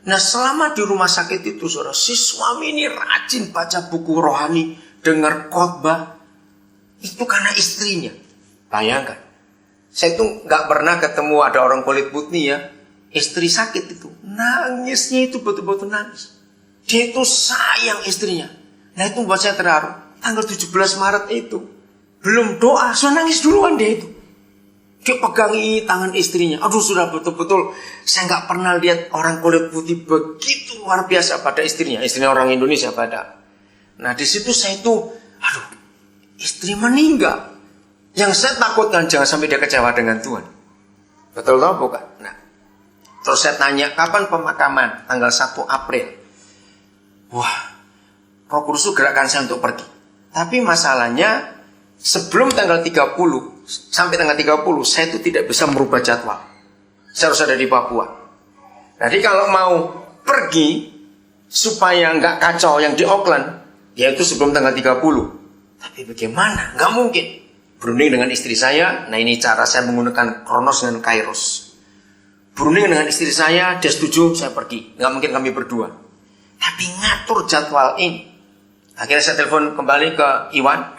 Nah selama di rumah sakit itu saudara, si suami ini rajin baca buku rohani, dengar khotbah. Itu karena istrinya. Bayangkan, saya tuh gak pernah ketemu ada orang kulit putih ya, istri sakit itu, nangisnya itu betul-betul nangis. Dia itu sayang istrinya. Nah itu buat saya terharu. Tanggal 17 Maret itu, belum doa, sudah nangis duluan dia itu. Dia pegangi tangan istrinya. Aduh sudah betul-betul saya gak pernah lihat orang kulit putih begitu luar biasa pada istrinya. Istrinya orang Indonesia pada. Nah di situ saya itu, aduh, istri meninggal. Yang saya takutkan jangan sampai dia kecewa dengan Tuhan. Betul atau bukan? Nah, terus saya tanya, kapan pemakaman? Tanggal 1 April. Wah, Roh Kudus gerakkan saya untuk pergi. Tapi masalahnya, sebelum tanggal 30, sampai tanggal 30, saya itu tidak bisa merubah jadwal. Saya harus ada di Papua. Jadi kalau mau pergi, supaya nggak kacau yang di Auckland, yaitu sebelum tanggal 30. Tapi bagaimana? Nggak mungkin. Berunding dengan istri saya, nah ini cara saya menggunakan Kronos dengan Kairos. Berunding dengan istri saya, dia setuju, saya pergi. Nggak mungkin kami berdua. Tapi ngatur jadwal ini. Akhirnya saya telepon kembali ke Iwan.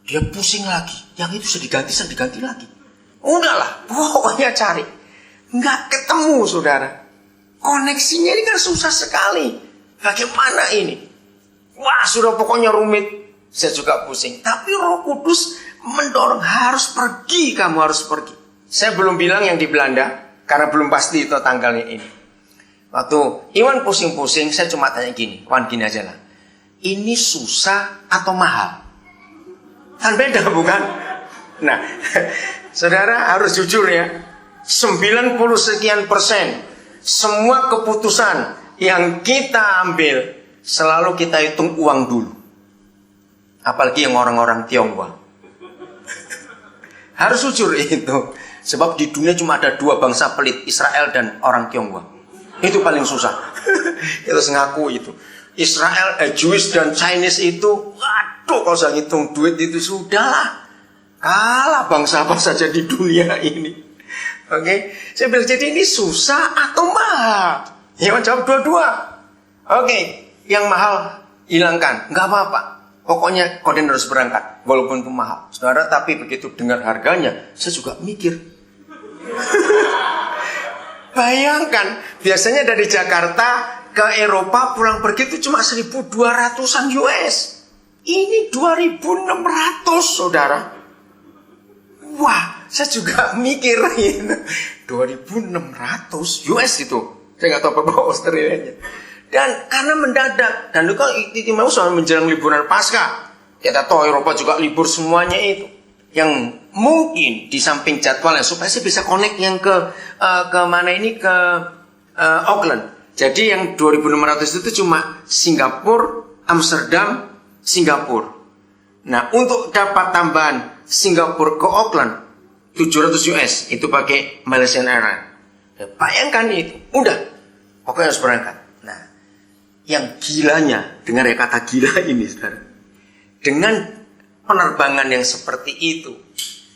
Dia pusing lagi. Yang itu sudah diganti lagi. Udahlah, pokoknya cari. Nggak ketemu, saudara. Koneksinya ini kan susah sekali. Bagaimana ini? Wah, sudah pokoknya rumit. Saya juga pusing. Tapi Roh Kudus mendorong, harus pergi, kamu harus pergi. Saya belum bilang yang di Belanda, karena belum pasti itu tanggalnya ini. Waktu Iwan pusing-pusing, saya cuma tanya gini. Wan, gini aja lah. Ini susah atau mahal? Kan beda, bukan? Nah, saudara harus jujur ya. 90 sekian persen semua keputusan yang kita ambil selalu kita hitung uang dulu. Apalagi yang orang-orang Tionghoa. Harus jujur itu. Sebab di dunia cuma ada 2 bangsa pelit, Israel dan orang Tionghoa. Itu paling susah. Kita ngaku itu. Israel, Jewish dan Chinese itu, waduh, kalau saya hitung duit itu sudahlah. Kalah bangsa apa saja di dunia ini. Oke, saya bilang jadi ini susah atau mahal? Ya jawab dua-dua. Oke, yang mahal hilangkan, nggak apa-apa. Pokoknya kalian harus berangkat, walaupun itu mahal. Saudara, tapi begitu dengar harganya, saya juga mikir. Bayangkan, biasanya dari Jakarta ke Eropa pulang pergi itu cuma 1.200-an US. Ini 2.600, saudara. Wah, saya juga mikir ini 2.600 US itu. Saya nggak tahu apa Australia-nya. Dan karena mendadak, dan itu mau soal menjelang liburan Paskah. Kita tahu Eropa juga libur semuanya itu. Yang mungkin di samping jadwalnya supaya saya bisa connect yang ke mana ini ke Auckland. Jadi yang 2.600 itu cuma Singapura, Amsterdam, Singapura. Nah, untuk dapat tambahan Singapura ke Auckland 700 US itu pakai Malaysian Airlines. Ya, bayangkan itu, udah, pokoknya harus berangkat. Nah, yang gilanya, dengar ya kata gila ini, saudara. Dengan penerbangan yang seperti itu,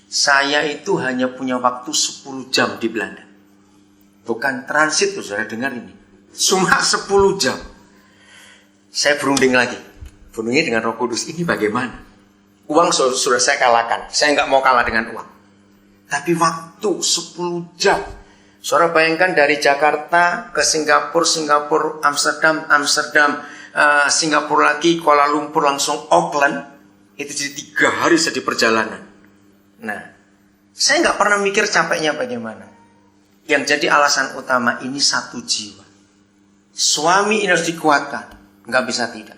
saya itu hanya punya waktu 10 jam di Belanda. Bukan transit, saudara, dengar ini. Cuma 10 jam. Saya berunding lagi. Berundingnya dengan Roh Kudus, ini bagaimana? Uang sudah saya kalahkan. Saya nggak mau kalah dengan uang. Tapi waktu 10 jam. Saudara bayangkan dari Jakarta ke Singapura, Singapura, Amsterdam, Singapura lagi, Kuala Lumpur, langsung Auckland. Itu jadi 3 hari saya di perjalanan. Nah, saya nggak pernah mikir capeknya bagaimana. Yang jadi alasan utama ini satu jiwa. Suami ini harus dikuatkan. Nggak bisa tidak.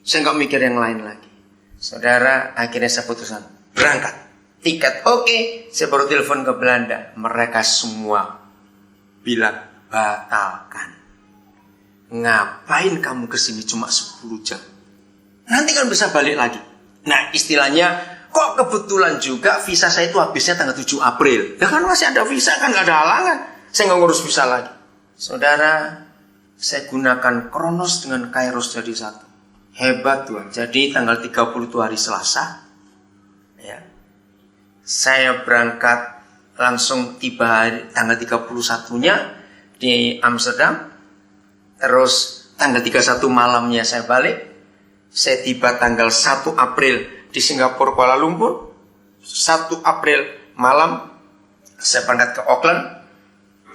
Saya nggak mikir yang lain lagi. Saudara, akhirnya saya putuskan berangkat. Tiket oke. Saya baru telepon ke Belanda. Mereka semua bilang batalkan. Ngapain kamu kesini cuma 10 jam? Nanti kan bisa balik lagi. Nah, istilahnya kok kebetulan juga visa saya itu habisnya tanggal 7 April. Ya kan masih ada visa, kan nggak ada halangan. Saya nggak ngurus visa lagi. Saudara, saya gunakan Kronos dengan Kairos jadi satu. Hebat Tuhan. Jadi tanggal 30 itu hari Selasa. Ya. Saya berangkat langsung tiba hari, tanggal 31-nya di Amsterdam. Terus tanggal 31 malamnya saya balik. Saya tiba tanggal 1 April di Singapura, Kuala Lumpur. 1 April malam saya berangkat ke Auckland.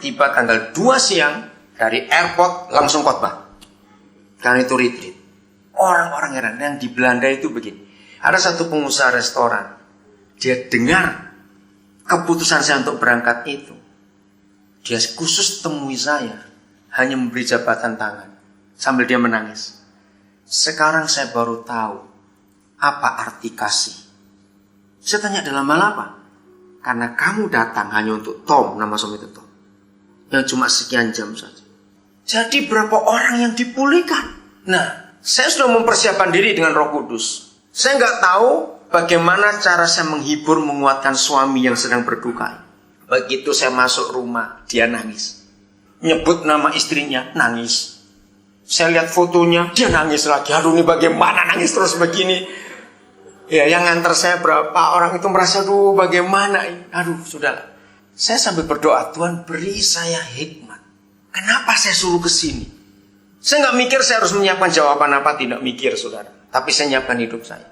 Tiba tanggal 2 siang dari airport langsung khotbah. Karena itu retreat. Orang-orang heran yang di Belanda itu begini. Ada satu pengusaha restoran. Dia dengar keputusan saya untuk berangkat itu. Dia khusus temui saya. Hanya memberi jabatan tangan. Sambil dia menangis. Sekarang saya baru tahu apa arti kasih. Saya tanya dalam hal apa? Karena kamu datang hanya untuk Tom, nama suami itu Tom. Yang cuma sekian jam saja. Jadi berapa orang yang dipulihkan? Nah, saya sudah mempersiapkan diri dengan Roh Kudus. Saya nggak tahu bagaimana cara saya menghibur, menguatkan suami yang sedang berduka. Begitu saya masuk rumah, dia nangis. Nyebut nama istrinya, nangis. Saya lihat fotonya, dia nangis lagi. Aduh, ini bagaimana nangis terus begini? Ya, yang nganter saya berapa orang itu merasa, aduh, bagaimana ini? Aduh, sudahlah. Saya sambil berdoa, Tuhan beri saya hikmat. Kenapa saya suruh ke sini? Saya nggak mikir saya harus menyiapkan jawaban apa, tidak mikir, saudara. Tapi saya nyiapkan hidup saya.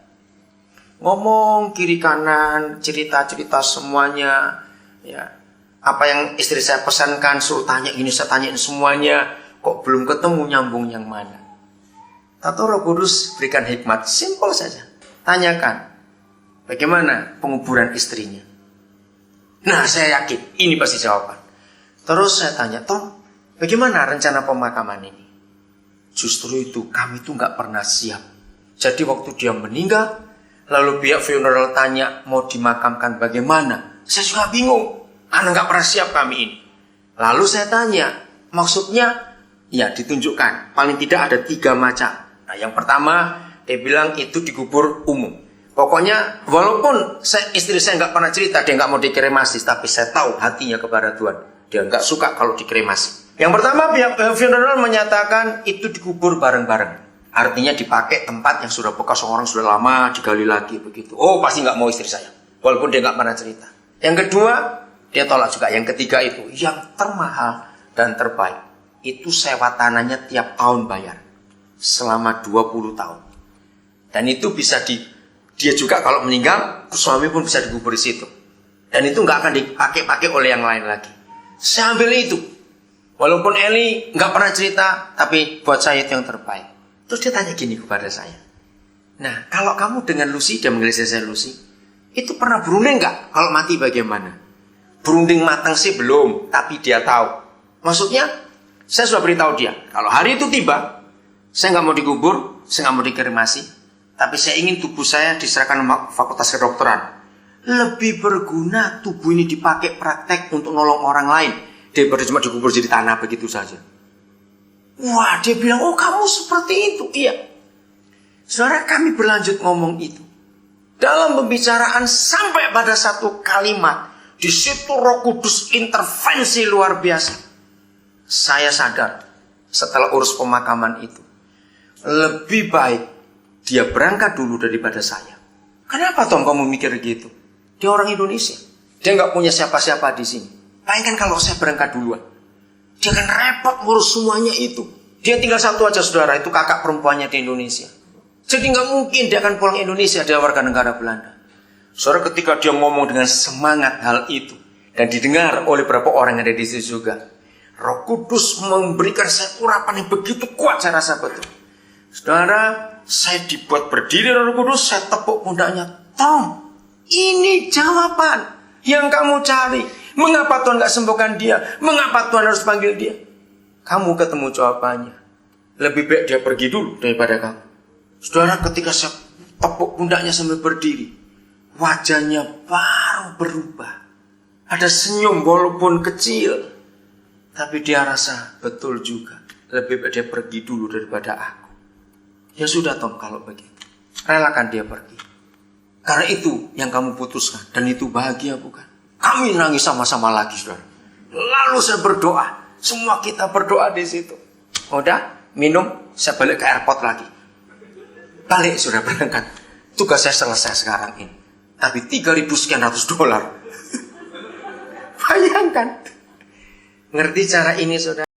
Ngomong kiri kanan, cerita-cerita semuanya. Ya, apa yang istri saya pesankan, suruh tanya ini, saya tanyain semuanya. Kok belum ketemu nyambung yang mana? Tato Roh Kudus berikan hikmat, simpel saja. Tanyakan, bagaimana penguburan istrinya? Nah, saya yakin ini pasti jawaban. Terus saya tanya, Tom, bagaimana rencana pemakaman ini? Justru itu, kami tuh nggak pernah siap. Jadi waktu dia meninggal, lalu pihak funeral tanya mau dimakamkan bagaimana? Saya juga bingung, karena nggak pernah siap kami ini. Lalu saya tanya, maksudnya? Ya, ditunjukkan. Paling tidak ada 3 macam. Nah, yang pertama, dia bilang itu dikubur umum. Pokoknya, walaupun istri saya nggak pernah cerita, dia nggak mau dikremasi, tapi saya tahu hatinya kepada Tuhan. Dia nggak suka kalau dikremasi. Yang pertama, pihak funeral menyatakan itu dikubur bareng-bareng. Artinya dipakai tempat yang sudah bekas orang sudah lama, digali lagi begitu. Oh, pasti nggak mau istri saya. Walaupun dia nggak pernah cerita. Yang kedua, dia tolak juga. Yang ketiga itu, yang termahal dan terbaik. Itu sewa tanahnya tiap tahun bayar. Selama 20 tahun. Dan itu bisa dia juga kalau meninggal, suami pun bisa dikubur di situ. Dan itu nggak akan dipakai oleh yang lain lagi. Saya ambil itu. Walaupun Eli nggak pernah cerita, tapi buat saya itu yang terbaik. Terus dia tanya gini kepada saya. Nah, kalau kamu dengan Lucy, dia manggil saya Lucy, itu pernah berunding nggak? Kalau mati bagaimana? Berunding matang sih belum, tapi dia tahu. Maksudnya, saya sudah beritahu dia, kalau hari itu tiba, saya nggak mau dikubur, saya nggak mau dikremasi, tapi saya ingin tubuh saya diserahkan ke Fakultas Kedokteran. Lebih berguna tubuh ini dipakai praktek untuk nolong orang lain daripada cuma dikubur jadi tanah begitu saja. Wah, dia bilang, oh kamu seperti itu. Iya. Saudara, kami berlanjut ngomong itu. Dalam pembicaraan sampai pada satu kalimat, di situ Roh Kudus intervensi luar biasa. Saya sadar setelah urus pemakaman itu, lebih baik dia berangkat dulu daripada saya. Kenapa Tom kamu mikir gitu? Dia orang Indonesia. Dia nggak punya siapa-siapa di sini. Bayangkan kalau saya berangkat duluan. Dia kan repot ngurus semuanya itu. Dia tinggal satu aja saudara, itu kakak perempuannya di Indonesia. Jadi nggak mungkin dia akan pulang Indonesia, dia warga negara Belanda. Saudara, ketika dia ngomong dengan semangat hal itu, dan didengar oleh beberapa orang yang ada di situ juga, Roh Kudus memberikan saya urapan yang begitu kuat, saya rasa betul. Saudara, saya dibuat berdiri Roh Kudus, saya tepuk pundaknya. Tom, ini jawaban yang kamu cari. Mengapa Tuhan gak sembuhkan dia? Mengapa Tuhan harus panggil dia? Kamu ketemu jawabannya. Lebih baik dia pergi dulu daripada kamu. Saudara, ketika saya tepuk pundaknya sambil berdiri, wajahnya baru berubah. Ada senyum walaupun kecil. Tapi dia rasa betul juga. Lebih baik dia pergi dulu daripada aku. Ya sudah Tom, kalau begitu. Relakan dia pergi. Karena itu yang kamu putuskan. Dan itu bahagia bukan? Kami nangis sama-sama lagi, saudara. Lalu saya berdoa. Semua kita berdoa di situ. Udah, minum, saya balik ke airport lagi. Balik sudah berangkat. Tugas saya selesai sekarang ini. Tapi 3.000 sekian ratus $. Bayangkan. Ngerti cara ini, saudara?